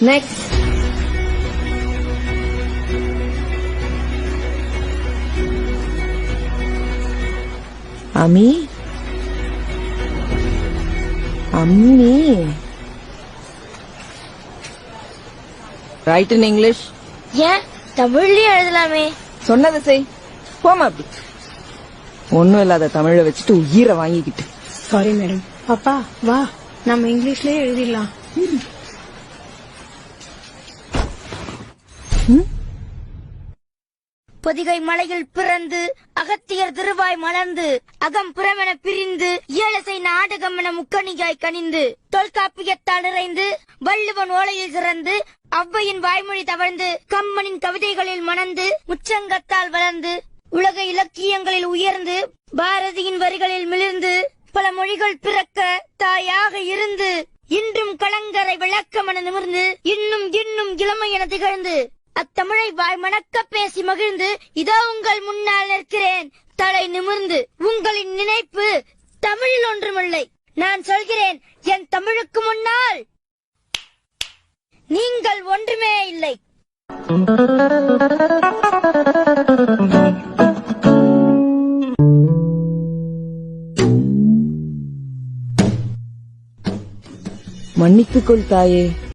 Next. அம்மி அம்மி right in English. ஏன் தமிழ்லயும் எழுதலாமே? சொன்னதை செய். போமா அப்படி. ஒண்ணும் இல்லாத தமிழ வச்சுட்டு உயிரை வாங்கிக்கிட்டு. Sorry madam. பாப்பா வா, நம்ம இங்கிலீஷ்லயே எழுதிடலாம். பொதிகை மலையில் பிறந்து அகத்தியர் திருவாய் மலர்ந்து அகம் புறமென பிரிந்து ஏழசை நாடகம் என முக்கணியாய் கனிந்து தொல்காப்பியத்தால் நிறைந்து வள்ளுவன் ஓலையில் சிறந்து ஔவையின் வாய்மொழி தவழ்ந்து கம்மனின் கவிதைகளில் மணந்து முச்சங்கத்தால் வளர்ந்து உலக இலக்கியங்களில் உயர்ந்து பாரதியின் வரிகளில் மிளிர்ந்து பல மொழிகள் பிறக்க தாயாக இருந்து இன்றும் கலங்கரை விளக்கமென நிமிர்ந்து இன்னும் இன்னும் இளமை என திகழ்ந்து அத்தமிழை வாய் மணக்க பேசி மகிழ்ந்து இதோ உங்கள் முன்னால் நிற்கிறேன் தலை நிமிர்ந்து. உங்களின் நினைப்பு தமிழில் ஒன்றுமில்லை. நான் சொல்கிறேன், என் தமிழுக்கு முன்னால் நீங்கள் ஒன்றுமே இல்லை. மன்னித்துக்கொள் தாயே.